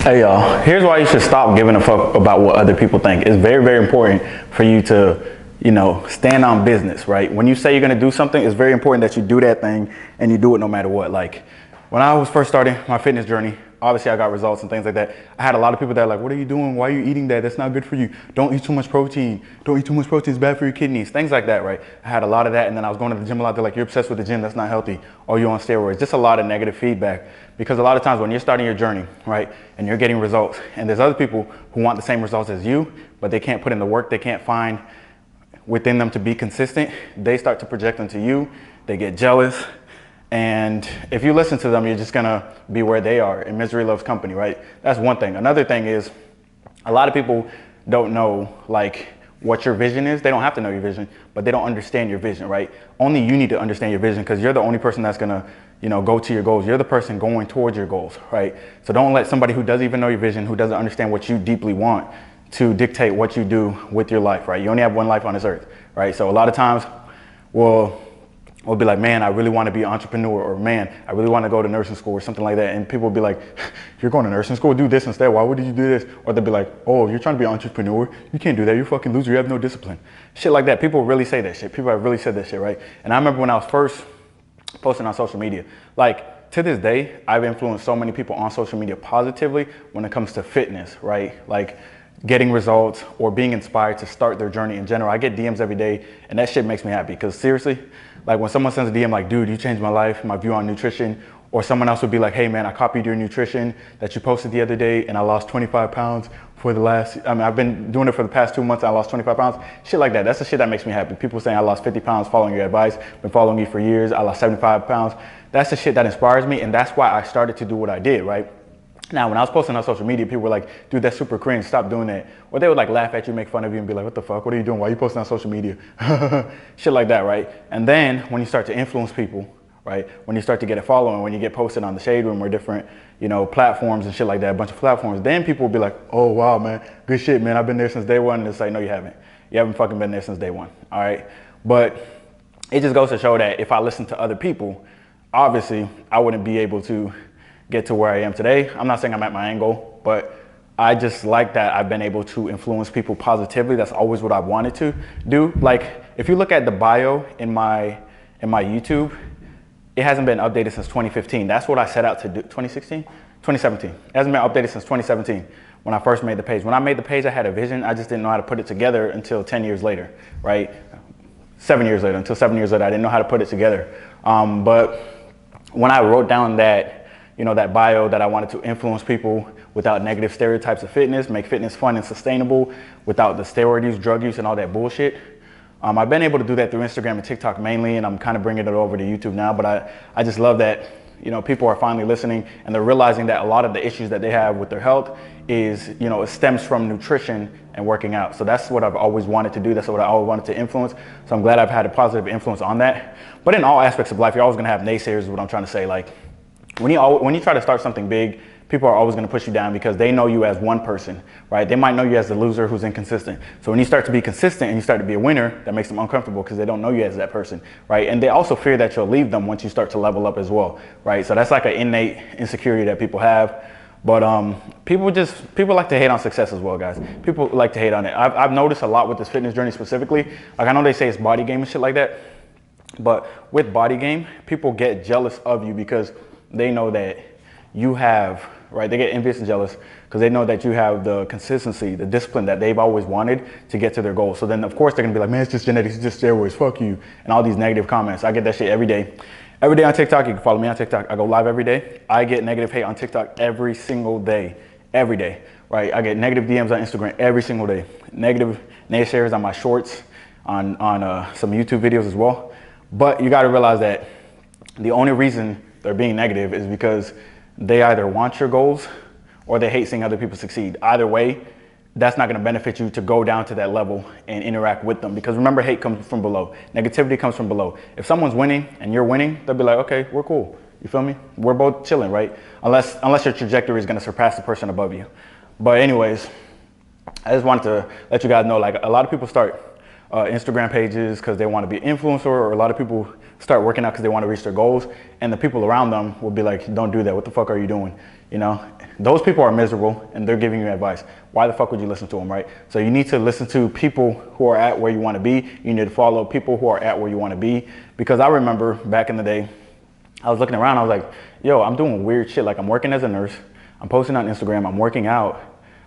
Hey y'all, here's why you should stop giving a fuck about what other people think. It's very, very important for you to, stand on business, right? When you say you're gonna do something, it's very important that you do that thing and you do it no matter what. Like when I was first starting my fitness journey, obviously I got results and things like that. I had a lot of people that are like, what are you doing? Why are you eating that? That's not good for you. Don't eat too much protein. Don't eat too much protein. It's bad for your kidneys. Things like that, right? I had a lot of that. And then I was going to the gym a lot. They're like, you're obsessed with the gym. That's not healthy. Or you're on steroids. Just a lot of negative feedback. Because a lot of times when you're starting your journey, right, and you're getting results, and there's other people who want the same results as you, but they can't put in the work, they can't find within them to be consistent, they start to project onto you. They get jealous. And if you listen to them, you're just gonna be where they are, and misery loves company, right? That's one thing. Another thing is a lot of people don't know like what your vision is. They don't have to know your vision, but they don't understand your vision, right? Only you need to understand your vision, because you're the only person that's gonna, go to your goals. You're the person going towards your goals, right? So don't let somebody who doesn't even know your vision, who doesn't understand what you deeply want, to dictate what you do with your life, right? You only have one life on this earth, right? So a lot of times we'll be like, man, I really want to be an entrepreneur, or man, I really want to go to nursing school or something like that. And people will be like, you're going to nursing school, do this instead. Why would you do this? Or they'll be like, oh, you're trying to be an entrepreneur. You can't do that. You're a fucking loser. You have no discipline. Shit like that. People really say that shit. People have really said that shit, right? And I remember when I was first posting on social media, like to this day, I've influenced so many people on social media positively when it comes to fitness, right? Like getting results or being inspired to start their journey in general. I get DMs every day, and that shit makes me happy, because seriously, like when someone sends a DM like, dude, you changed my life, my view on nutrition, or someone else would be like, hey man, I copied your nutrition that you posted the other day and I lost 25 pounds for the last, I've been doing it for the past 2 months, I lost 25 pounds, shit like that. That's the shit that makes me happy. People saying I lost 50 pounds following your advice, been following you for years, I lost 75 pounds. That's the shit that inspires me, and that's why I started to do what I did, right? Now, when I was posting on social media, people were like, dude, that's super cringe, stop doing that. Or they would like laugh at you, make fun of you, and be like, what the fuck, what are you doing? Why are you posting on social media? Shit like that, right? And then when you start to influence people, right? When you start to get a following, when you get posted on the Shade Room or different, platforms and shit like that, a bunch of platforms, then people will be like, oh, wow, man, good shit, man. I've been there since day one. And it's like, no, you haven't. You haven't fucking been there since day one, all right? But it just goes to show that if I listen to other people, obviously I wouldn't be able to get to where I am today. I'm not saying I'm at my end goal, but I just like that I've been able to influence people positively. That's always what I've wanted to do. Like if you look at the bio in my YouTube, it hasn't been updated since 2015. That's what I set out to do. 2016? 2017. It hasn't been updated since 2017 when I first made the page. When I made the page, I had a vision. I just didn't know how to put it together until 10 years later, right? 7 years later, until 7 years later, I didn't know how to put it together. But when I wrote down that, that bio, that I wanted to influence people without negative stereotypes of fitness, make fitness fun and sustainable without the steroid use, drug use, and all that bullshit. I've been able to do that through Instagram and TikTok mainly, and I'm kind of bringing it over to YouTube now, but I just love that, people are finally listening, and they're realizing that a lot of the issues that they have with their health is, it stems from nutrition and working out. So that's what I've always wanted to do. That's what I always wanted to influence. So I'm glad I've had a positive influence on that. But in all aspects of life, you're always gonna have naysayers is what I'm trying to say. Like, when you try to start something big, people are always going to push you down because they know you as one person, right? They might know you as the loser who's inconsistent. So when you start to be consistent and you start to be a winner, that makes them uncomfortable because they don't know you as that person, right? And they also fear that you'll leave them once you start to level up as well, right? So that's like an innate insecurity that people have. But people like to hate on success as well, guys. People like to hate on it. I've noticed a lot with this fitness journey specifically. Like I know they say it's body game and shit like that, but with body game, people get jealous of you because they know that you have, right? They get envious and jealous because they know that you have the consistency, the discipline that they've always wanted to get to their goal. So then of course they're gonna be like, man, it's just genetics, it's just steroids, fuck you. And all these negative comments. I get that shit every day. Every day on TikTok, you can follow me on TikTok. I go live every day. I get negative hate on TikTok every single day, right? I get negative DMs on Instagram every single day. Negative naysayers on my shorts, on some YouTube videos as well. But you gotta realize that the only reason they're being negative is because they either want your goals or they hate seeing other people succeed. Either way, that's not going to benefit you to go down to that level and interact with them. Because remember, hate comes from below. Negativity comes from below. If someone's winning and you're winning, they'll be like, okay, we're cool. You feel me? We're both chilling, right? Unless your trajectory is going to surpass the person above you. But anyways, I just wanted to let you guys know, like a lot of people start Instagram pages because they want to be an influencer, or a lot of people start working out because they want to reach their goals, and the people around them will be like, don't do that. What the fuck are you doing? You know, those people are miserable and they're giving you advice. Why the fuck would you listen to them, right? So you need to listen to people who are at where you want to be. You need to follow people who are at where you want to be. Because I remember back in the day, I was looking around, I was like, yo, I'm doing weird shit. Like I'm working as a nurse, I'm posting on Instagram, I'm working out.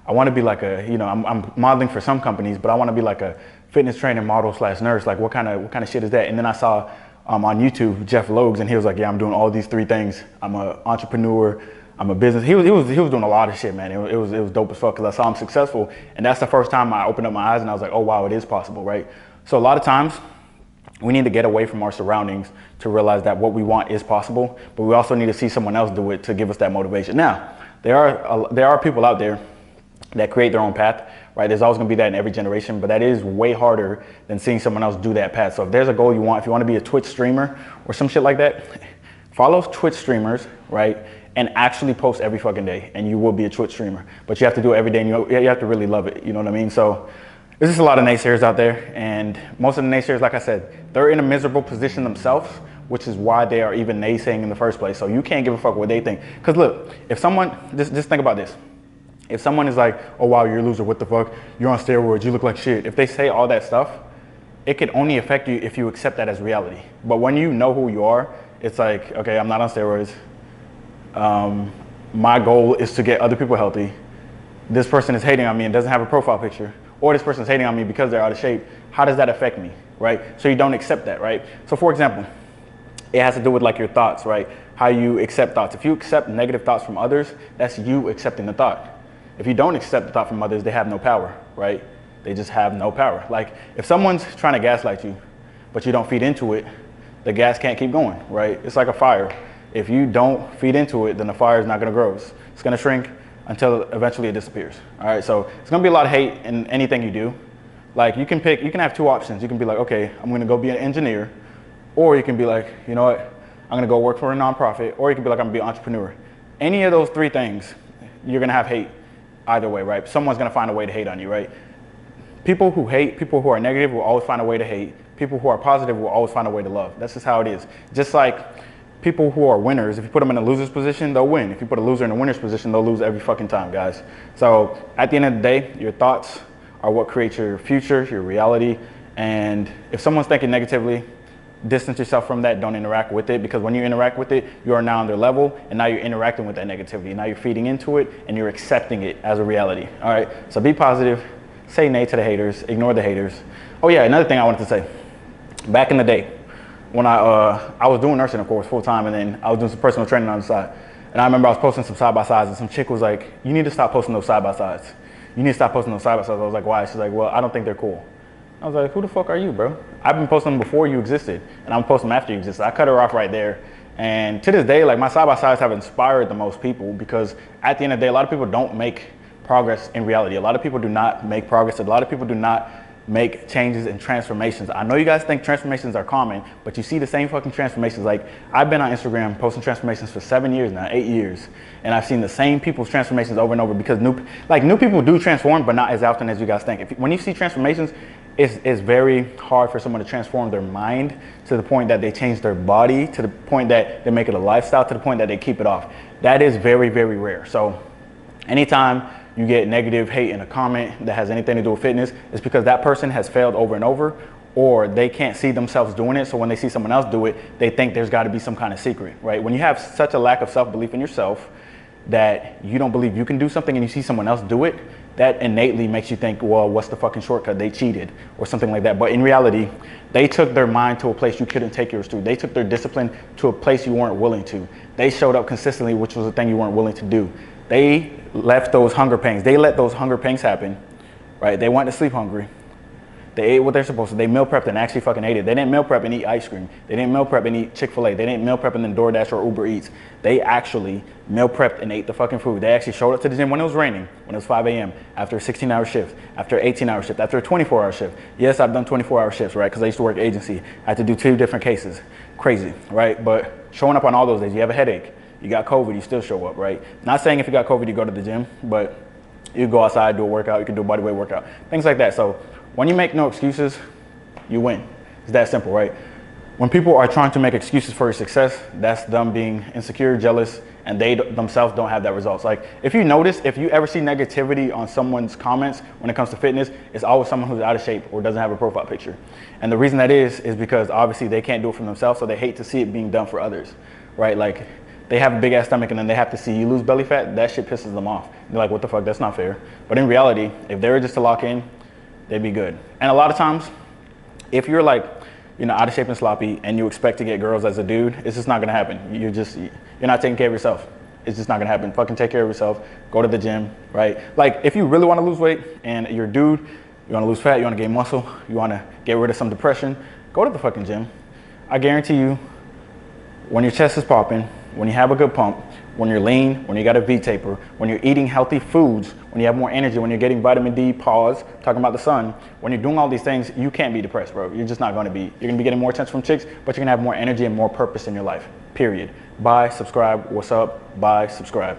I want to be like a, you know, I'm modeling for some companies, but I want to be like a fitness trainer model / nurse. Like what kind of shit is that? And then I saw on YouTube Jeff Logs, and he was like, yeah, I'm doing all these 3 things. I'm an entrepreneur, I'm a business. He was doing a lot of shit, man. It was dope as fuck because I saw him successful, and that's the first time I opened up my eyes and I was like, oh wow, it is possible, right? So a lot of times we need to get away from our surroundings to realize that what we want is possible, but we also need to see someone else do it to give us that motivation. Now, there are people out there that create their own path, right? There's always gonna be that in every generation, but that is way harder than seeing someone else do that path. So if there's a goal you want, if you want to be a Twitch streamer or some shit like that, follow Twitch streamers, right? And actually post every fucking day, and you will be a Twitch streamer. But you have to do it every day, and you have to really love it, you know what I mean? So there's just a lot of naysayers out there, and most of the naysayers, like I said, they're in a miserable position themselves, which is why they are even naysaying in the first place. So you can't give a fuck what they think. Because look, if someone, just think about this. If someone is like, oh wow, you're a loser, what the fuck? You're on steroids, you look like shit. If they say all that stuff, it can only affect you if you accept that as reality. But when you know who you are, it's like, okay, I'm not on steroids. My goal is to get other people healthy. This person is hating on me and doesn't have a profile picture. Or this person is hating on me because they're out of shape. How does that affect me, right? So you don't accept that, right? So for example, it has to do with like your thoughts, right? How you accept thoughts. If you accept negative thoughts from others, that's you accepting the thought. If you don't accept the thought from others, they have no power, right? They just have no power. Like if someone's trying to gaslight you, but you don't feed into it, the gas can't keep going, right? It's like a fire. If you don't feed into it, then the fire is not gonna grow. It's gonna shrink until eventually it disappears. All right, so it's gonna be a lot of hate in anything you do. Like you can have 2 options. You can be like, okay, I'm gonna go be an engineer, or you can be like, you know what, I'm gonna go work for a nonprofit, or you can be like, I'm gonna be an entrepreneur. Any of those 3 things, you're gonna have hate either way, right? Someone's gonna find a way to hate on you, right? People who hate, people who are negative will always find a way to hate. People who are positive will always find a way to love. That's just how it is. Just like people who are winners, if you put them in a loser's position, they'll win. If you put a loser in a winner's position, they'll lose every fucking time, guys. So at the end of the day, your thoughts are what creates your future, your reality. And if someone's thinking negatively, distance yourself from that. Don't interact with it, because when you interact with it, you are now on their level, and now you're interacting with that negativity. Now you're feeding into it, and you're accepting it as a reality. All right, so be positive, say nay to the haters, ignore the haters. Oh yeah, another thing I wanted to say. Back in the day, when I was doing nursing, of course, full time, and then I was doing some personal training on the side. And I remember I was posting some side-by-sides, and some chick was like, you need to stop posting those side-by-sides. You need to stop posting those side-by-sides. I was like, why? She's like, well, I don't think they're cool. I was like, who the fuck are you, bro? I've been posting them before you existed, and I'm posting them after you existed. I cut her off right there. And to this day, like my side-by-sides have inspired the most people, because at the end of the day, a lot of people don't make progress in reality. A lot of people do not make progress. A lot of people do not make changes and transformations. I know you guys think transformations are common, but you see the same fucking transformations. Like I've been on Instagram posting transformations for 7 years now, 8 years, and I've seen the same people's transformations over and over, because new people do transform, but not as often as you guys think. When you see transformations, it's very hard for someone to transform their mind to the point that they change their body, to the point that they make it a lifestyle, to the point that they keep it off. That is very, very rare. So anytime you get negative hate in a comment that has anything to do with fitness, it's because that person has failed over and over, or they can't see themselves doing it. So when they see someone else do it, they think there's got to be some kind of secret, right? When you have such a lack of self-belief in yourself that you don't believe you can do something, and you see someone else do it, that innately makes you think, well, what's the fucking shortcut? They cheated or something like that. But in reality, they took their mind to a place you couldn't take yours to. They took their discipline to a place you weren't willing to. They showed up consistently, which was a thing you weren't willing to do. They left those hunger pangs. They let those hunger pangs happen, right? They went to sleep hungry. They ate what they're supposed to. They meal prepped and actually fucking ate it. They didn't meal prep and eat ice cream. They didn't meal prep and eat Chick-fil-A. They didn't meal prep and then DoorDash or Uber Eats. They actually meal prepped and ate the fucking food. They actually showed up to the gym when it was raining, when it was 5 a.m., after a 16-hour shift, after an 18-hour shift, after a 24-hour shift. Yes, I've done 24-hour shifts, right? Because I used to work agency. I had to do 2 different cases. Crazy, right? But showing up on all those days, you have a headache, you got COVID, you still show up, right? Not saying if you got COVID, you go to the gym, but you go outside, do a workout, you can do a bodyweight workout, things like that. So when you make no excuses, you win. It's that simple, right? When people are trying to make excuses for your success, that's them being insecure, jealous, and they themselves don't have that results. Like, if you notice, if you ever see negativity on someone's comments when it comes to fitness, it's always someone who's out of shape or doesn't have a profile picture. And the reason that is because obviously they can't do it for themselves, so they hate to see it being done for others, right? Like, they have a big ass stomach and then they have to see you lose belly fat, that shit pisses them off. They're like, what the fuck, that's not fair. But in reality, if they were just to lock in, they'd be good. And a lot of times, if you're like, you know, out of shape and sloppy and you expect to get girls as a dude, it's just not gonna happen. You're not taking care of yourself. It's just not gonna happen. Fucking take care of yourself. Go to the gym, right? Like, if you really wanna lose weight and you're a dude, you wanna lose fat, you wanna gain muscle, you wanna get rid of some depression, go to the fucking gym. I guarantee you, when your chest is popping, when you have a good pump, when you're lean, when you got a V-taper, when you're eating healthy foods, when you have more energy, when you're getting vitamin D, talking about the sun, when you're doing all these things, you can't be depressed, bro. You're just not gonna be. You're gonna be getting more attention from chicks, but you're gonna have more energy and more purpose in your life, period. Buy, subscribe, what's up? Buy, subscribe.